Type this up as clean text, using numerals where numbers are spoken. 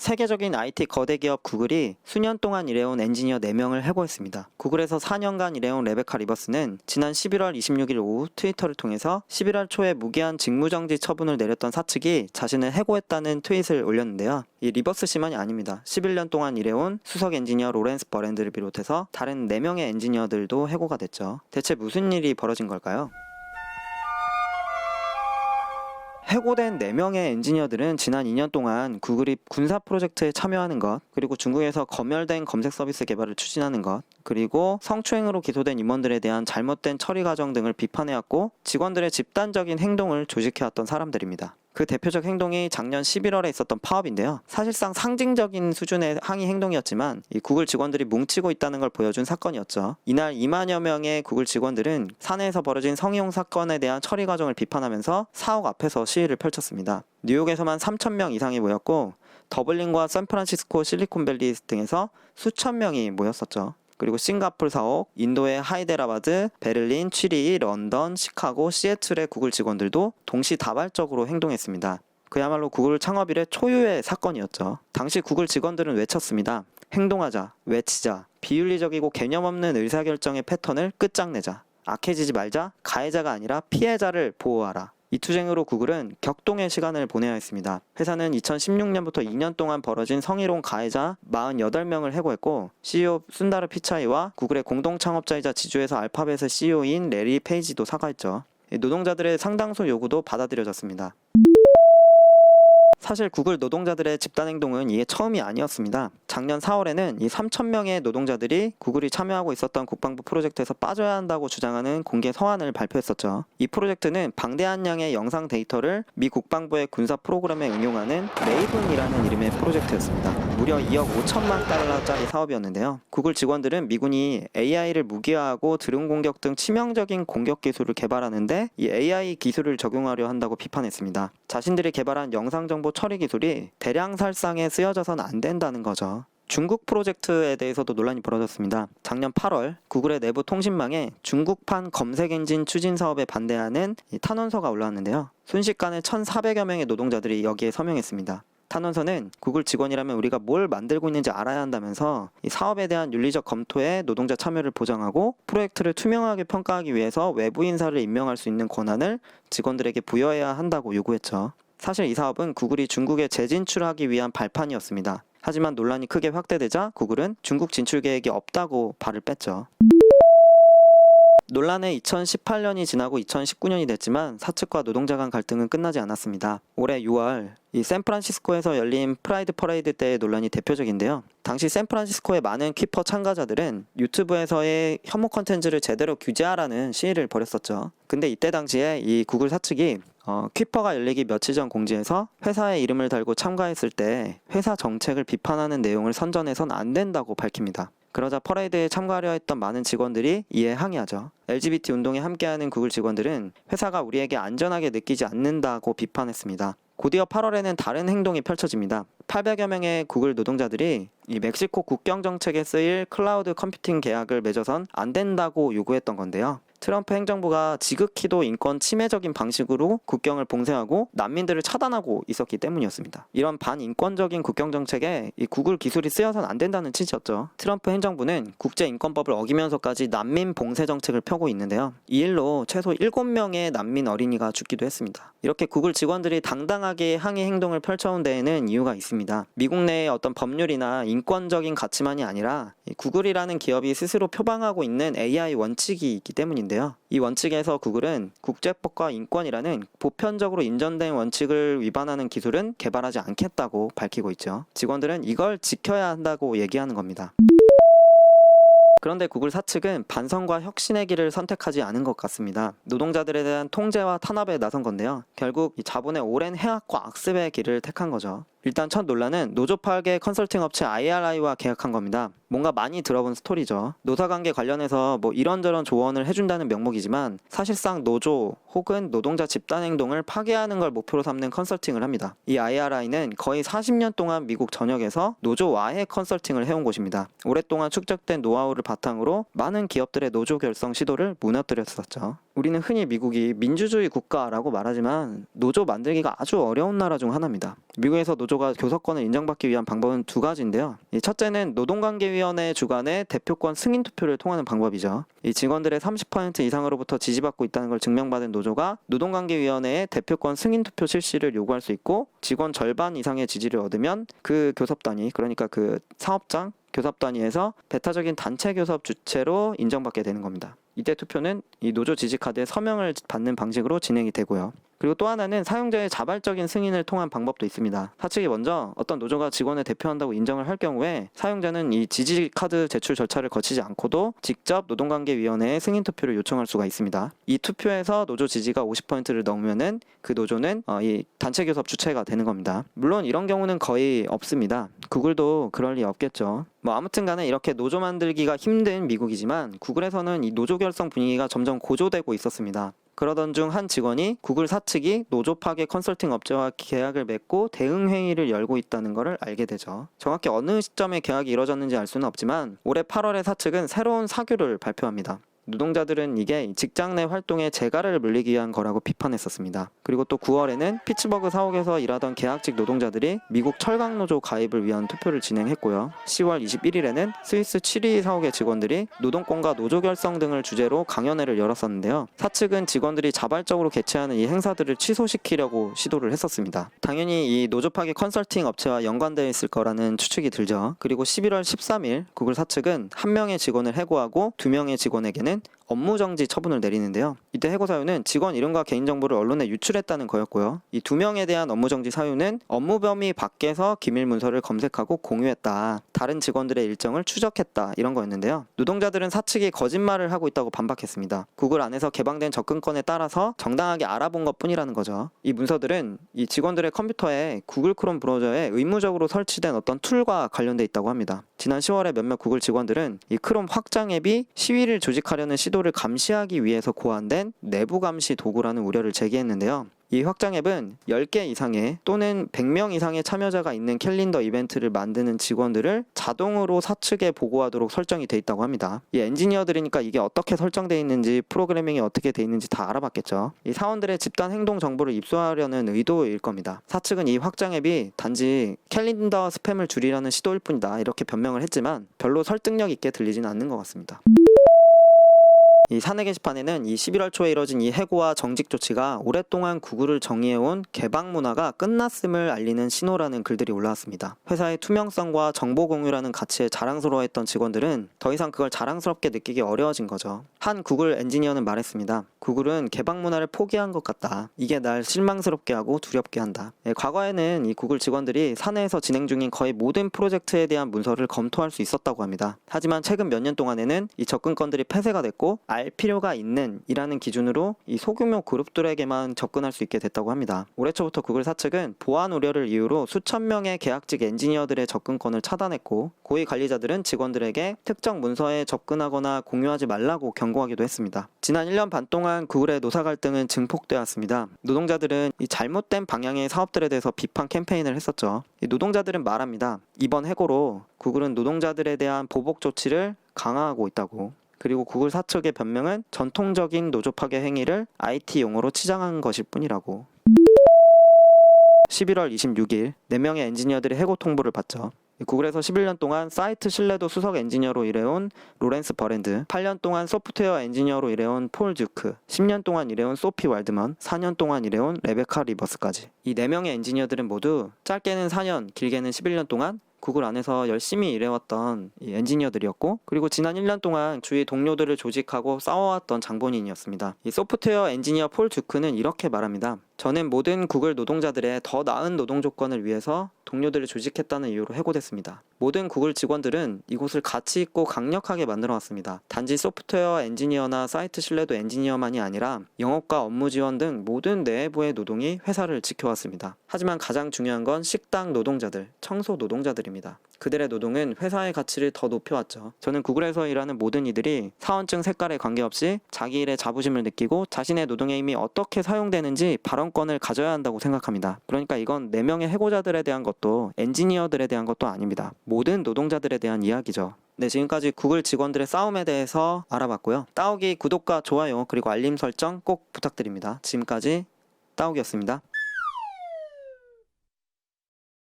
세계적인 IT 거대 기업 구글이 수년 동안 일해온 엔지니어 4명을 해고했습니다. 구글에서 4년간 일해온 레베카 리버스는 지난 11월 26일 오후 트위터를 통해서 11월 초에 무기한 직무정지 처분을 내렸던 사측이 자신을 해고했다는 트윗을 올렸는데요. 이 리버스 씨만이 아닙니다. 11년 동안 일해온 수석 엔지니어 로렌스 버랜드를 비롯해서 다른 4명의 엔지니어들도 해고가 됐죠. 대체 무슨 일이 벌어진 걸까요? 해고된 4명의 엔지니어들은 지난 2년 동안 구글이 군사 프로젝트에 참여하는 것, 그리고 중국에서 검열된 검색 서비스 개발을 추진하는 것, 그리고 성추행으로 기소된 임원들에 대한 잘못된 처리 과정 등을 비판해왔고 직원들의 집단적인 행동을 조직해왔던 사람들입니다. 그 대표적 행동이 작년 11월에 있었던 파업인데요. 사실상 상징적인 수준의 항의 행동이었지만 이 구글 직원들이 뭉치고 있다는 걸 보여준 사건이었죠. 이날 2만여 명의 구글 직원들은 사내에서 벌어진 성희롱 사건에 대한 처리 과정을 비판하면서 사옥 앞에서 시위를 펼쳤습니다. 뉴욕에서만 3,000명 이상이 모였고 더블린과 샌프란시스코 실리콘밸리 등에서 수천 명이 모였었죠. 그리고 싱가포르 사옥, 인도의 하이데라바드, 베를린, 취리, 런던, 시카고, 시애틀의 구글 직원들도 동시다발적으로 행동했습니다. 그야말로 구글 창업 이래 초유의 사건이었죠. 당시 구글 직원들은 외쳤습니다. 행동하자, 외치자, 비윤리적이고 개념 없는 의사결정의 패턴을 끝장내자, 악해지지 말자, 가해자가 아니라 피해자를 보호하라. 이 투쟁으로 구글은 격동의 시간을 보내야 했습니다. 회사는 2016년부터 2년 동안 벌어진 성희롱 가해자 48명을 해고했고 CEO 순다르 피차이와 구글의 공동 창업자이자 지주회사 알파벳의 CEO인 레리 페이지도 사과했죠. 노동자들의 상당수 요구도 받아들여졌습니다. 사실 구글 노동자들의 집단행동은 이게 처음이 아니었습니다. 작년 4월에는 이 3,000명의 노동자들이 구글이 참여하고 있었던 국방부 프로젝트에서 빠져야 한다고 주장하는 공개 서한을 발표했었죠. 이 프로젝트는 방대한 양의 영상 데이터를 미 국방부의 군사 프로그램에 응용하는 레이븐이라는 이름의 프로젝트였습니다. 무려 2억 5천만 달러짜리 사업이었는데요. 구글 직원들은 미군이 AI를 무기화하고 드론 공격 등 치명적인 공격 기술을 개발하는데 이 AI 기술을 적용하려 한다고 비판했습니다. 자신들이 개발한 영상 정보 처리 기술이 대량 살상에 쓰여져서는 안 된다는 거죠. 중국 프로젝트에 대해서도 논란이 벌어졌습니다. 작년 8월 구글의 내부 통신망에 중국판 검색 엔진 추진 사업에 반대하는 탄원서가 올라왔는데요. 순식간에 1,400여 명의 노동자들이 여기에 서명했습니다. 탄원서는 구글 직원이라면 우리가 뭘 만들고 있는지 알아야 한다면서 이 사업에 대한 윤리적 검토에 노동자 참여를 보장하고 프로젝트를 투명하게 평가하기 위해서 외부 인사를 임명할 수 있는 권한을 직원들에게 부여해야 한다고 요구했죠. 사실 이 사업은 구글이 중국에 재진출하기 위한 발판이었습니다. 하지만 논란이 크게 확대되자 구글은 중국 진출 계획이 없다고 발을 뺐죠. 논란의 2018년이 지나고 2019년이 됐지만 사측과 노동자 간 갈등은 끝나지 않았습니다. 올해 6월 이 샌프란시스코에서 열린 프라이드 퍼레이드 때의 논란이 대표적인데요. 당시 샌프란시스코의 많은 퀴퍼 참가자들은 유튜브에서의 혐오 컨텐츠를 제대로 규제하라는 시위를 벌였었죠. 근데 이때 당시에 이 구글 사측이 퀴퍼가 열리기 며칠 전 공지에서 회사의 이름을 달고 참가했을 때 회사 정책을 비판하는 내용을 선전해선 안 된다고 밝힙니다. 그러자 퍼레이드에 참가하려 했던 많은 직원들이 이에 항의하죠. LGBT 운동에 함께하는 구글 직원들은 회사가 우리에게 안전하게 느끼지 않는다고 비판했습니다. 곧이어 8월에는 다른 행동이 펼쳐집니다. 800여 명의 구글 노동자들이 이 멕시코 국경 정책에 쓰일 클라우드 컴퓨팅 계약을 맺어선 안 된다고 요구했던 건데요. 트럼프 행정부가 지극히도 인권 침해적인 방식으로 국경을 봉쇄하고 난민들을 차단하고 있었기 때문이었습니다. 이런 반인권적인 국경 정책에 이 구글 기술이 쓰여서는 안 된다는 취지였죠. 트럼프 행정부는 국제인권법을 어기면서까지 난민 봉쇄 정책을 펴고 있는데요. 이 일로 최소 7명의 난민 어린이가 죽기도 했습니다. 이렇게 구글 직원들이 당당하게 항의 행동을 펼쳐온 데에는 이유가 있습니다. 미국 내의 어떤 법률이나 인권적인 가치만이 아니라 구글이라는 기업이 스스로 표방하고 있는 AI 원칙이 있기 때문인데요. 이 원칙에서 구글은 국제법과 인권이라는 보편적으로 인정된 원칙을 위반하는 기술은 개발하지 않겠다고 밝히고 있죠. 직원들은 이걸 지켜야 한다고 얘기하는 겁니다. 그런데 구글 사측은 반성과 혁신의 길을 선택하지 않은 것 같습니다. 노동자들에 대한 통제와 탄압에 나선 건데요. 결국 이 자본의 오랜 해악과 악습의 길을 택한 거죠. 일단 첫 논란은 노조 파괴 컨설팅 업체 IRI와 계약한 겁니다. 뭔가 많이 들어본 스토리죠. 노사관계 관련해서 뭐 이런저런 조언을 해준다는 명목이지만 사실상 노조 혹은 노동자 집단행동을 파괴하는 걸 목표로 삼는 컨설팅을 합니다. 이 IRI는 거의 40년 동안 미국 전역에서 노조와의 컨설팅을 해온 곳입니다. 오랫동안 축적된 노하우를 바탕으로 많은 기업들의 노조 결성 시도를 무너뜨렸었죠. 우리는 흔히 미국이 민주주의 국가라고 말하지만 노조 만들기가 아주 어려운 나라 중 하나입니다. 미국에서 노조가 교섭권을 인정받기 위한 방법은 두 가지인데요. 첫째는 노동관계위원회 주관의 대표권 승인 투표를 통하는 방법이죠. 이 직원들의 30% 이상으로부터 지지받고 있다는 걸 증명받은 노조가 노동관계위원회의 대표권 승인 투표 실시를 요구할 수 있고, 직원 절반 이상의 지지를 얻으면 그 교섭단위, 그러니까 그 사업장 교섭단위에서 배타적인 단체 교섭 주체로 인정받게 되는 겁니다. 이때 투표는 이 노조 지지 카드에 서명을 받는 방식으로 진행이 되고요. 그리고 또 하나는 사용자의 자발적인 승인을 통한 방법도 있습니다. 사측이 먼저 어떤 노조가 직원을 대표한다고 인정을 할 경우에 사용자는 이 지지 카드 제출 절차를 거치지 않고도 직접 노동관계위원회에 승인 투표를 요청할 수가 있습니다. 이 투표에서 노조 지지가 50%를 넘으면은 그 노조는 이 단체 교섭 주체가 되는 겁니다. 물론 이런 경우는 거의 없습니다. 구글도 그럴 리 없겠죠. 아무튼 간에 이렇게 노조 만들기가 힘든 미국이지만 구글에서는 이 노조 결성 분위기가 점점 고조되고 있었습니다. 그러던 중 한 직원이 구글 사측이 노조 파괴 컨설팅 업체와 계약을 맺고 대응 회의를 열고 있다는 것을 알게 되죠. 정확히 어느 시점에 계약이 이뤄졌는지 알 수는 없지만 올해 8월에 사측은 새로운 사규를 발표합니다. 노동자들은 이게 직장 내 활동에 재갈을 물리기 위한 거라고 비판했었습니다. 그리고 또 9월에는 피츠버그 사옥에서 일하던 계약직 노동자들이 미국 철강노조 가입을 위한 투표를 진행했고요. 10월 21일에는 스위스 7위 사옥의 직원들이 노동권과 노조 결성 등을 주제로 강연회를 열었었는데요. 사측은 직원들이 자발적으로 개최하는 이 행사들을 취소시키려고 시도를 했었습니다. 당연히 이 노조 파괴 컨설팅 업체와 연관되어 있을 거라는 추측이 들죠. 그리고 11월 13일 구글 사측은 한 명의 직원을 해고하고 두 명의 직원에게는 업무정지 처분을 내리는데요. 이때 해고 사유는 직원 이름과 개인정보를 언론에 유출했다는 거였고요. 이 두 명에 대한 업무정지 사유는 업무 범위 밖에서 기밀 문서를 검색하고 공유했다, 다른 직원들의 일정을 추적했다, 이런 거였는데요. 노동자들은 사측이 거짓말을 하고 있다고 반박했습니다. 구글 안에서 개방된 접근권에 따라서 정당하게 알아본 것 뿐이라는 거죠. 이 문서들은 이 직원들의 컴퓨터에 구글 크롬 브라우저에 의무적으로 설치된 어떤 툴과 관련돼 있다고 합니다. 지난 10월에 몇몇 구글 직원들은 이 크롬 확장 앱이 시위를 조직하려는 시도를 감시하기 위해서 고안된 내부 감시 도구라는 우려를 제기했는데요. 이 확장 앱은 10개 이상의 또는 100명 이상의 참여자가 있는 캘린더 이벤트를 만드는 직원들을 자동으로 사측에 보고하도록 설정이 돼 있다고 합니다. 이 엔지니어들이니까 이게 어떻게 설정되어 있는지, 프로그래밍이 어떻게 돼 있는지 다 알아봤겠죠. 이 사원들의 집단 행동 정보를 입수하려는 의도일 겁니다. 사측은 이 확장 앱이 단지 캘린더 스팸을 줄이려는 시도일 뿐이다, 이렇게 변명을 했지만 별로 설득력 있게 들리진 않는 것 같습니다. 이 사내 게시판에는 이 11월 초에 이뤄진 이 해고와 정직 조치가 오랫동안 구글을 정의해온 개방 문화가 끝났음을 알리는 신호라는 글들이 올라왔습니다. 회사의 투명성과 정보 공유라는 가치에 자랑스러워했던 직원들은 더 이상 그걸 자랑스럽게 느끼기 어려워진 거죠. 한 구글 엔지니어는 말했습니다. 구글은 개방 문화를 포기한 것 같다. 이게 날 실망스럽게 하고 두렵게 한다. 과거에는 이 구글 직원들이 사내에서 진행 중인 거의 모든 프로젝트에 대한 문서를 검토할 수 있었다고 합니다. 하지만 최근 몇 년 동안에는 이 접근권들이 폐쇄가 됐고 알 필요가 있는 이라는 기준으로 이 소규모 그룹들에게만 접근할 수 있게 됐다고 합니다. 올해 초부터 구글 사측은 보안 우려를 이유로 수천 명의 계약직 엔지니어들의 접근권을 차단했고, 고위 관리자들은 직원들에게 특정 문서에 접근하거나 공유하지 말라고 경고하기도 했습니다. 지난 1년 반 동안 구글의 노사 갈등은 증폭되었습니다. 노동자들은 이 잘못된 방향의 사업들에 대해서 비판 캠페인을 했었죠. 이 노동자들은 말합니다. 이번 해고로 구글은 노동자들에 대한 보복 조치를 강화하고 있다고. 그리고 구글 사측의 변명은 전통적인 노조 파괴 행위를 IT 용어로 치장한 것일 뿐이라고. 11월 26일 4명의 엔지니어들이 해고 통보를 받죠. 구글에서 11년 동안 사이트 신뢰도 수석 엔지니어로 일해온 로렌스 버랜드, 8년 동안 소프트웨어 엔지니어로 일해온 폴 듀크, 10년 동안 일해온 소피 왈드먼, 4년 동안 일해온 레베카 리버스까지. 이 4명의 엔지니어들은 모두 짧게는 4년, 길게는 11년 동안 구글 안에서 열심히 일해왔던 이 엔지니어들이었고, 그리고 지난 1년 동안 주위 동료들을 조직하고 싸워왔던 장본인이었습니다. 이 소프트웨어 엔지니어 폴 듀크는 이렇게 말합니다. 저는 모든 구글 노동자들의 더 나은 노동 조건을 위해서 동료들을 조직했다는 이유로 해고됐습니다. 모든 구글 직원들은 이곳을 가치 있고 강력하게 만들어 왔습니다. 단지 소프트웨어 엔지니어나 사이트 신뢰도 엔지니어만이 아니라 영업과 업무 지원 등 모든 내부의 노동이 회사를 지켜왔습니다. 하지만 가장 중요한 건 식당 노동자들, 청소 노동자들입니다. 그들의 노동은 회사의 가치를 더 높여왔죠. 저는 구글에서 일하는 모든 이들이 사원증 색깔에 관계없이 자기 일에 자부심을 느끼고 자신의 노동의 힘이 어떻게 사용되는지 발언권을 가져야 한다고 생각합니다. 그러니까 이건 4명의 해고자들에 대한 것도 엔지니어들에 대한 것도 아닙니다. 모든 노동자들에 대한 이야기죠. 네, 지금까지 구글 직원들의 싸움에 대해서 알아봤고요. 따오기 구독과 좋아요 그리고 알림 설정 꼭 부탁드립니다. 지금까지 따오기였습니다.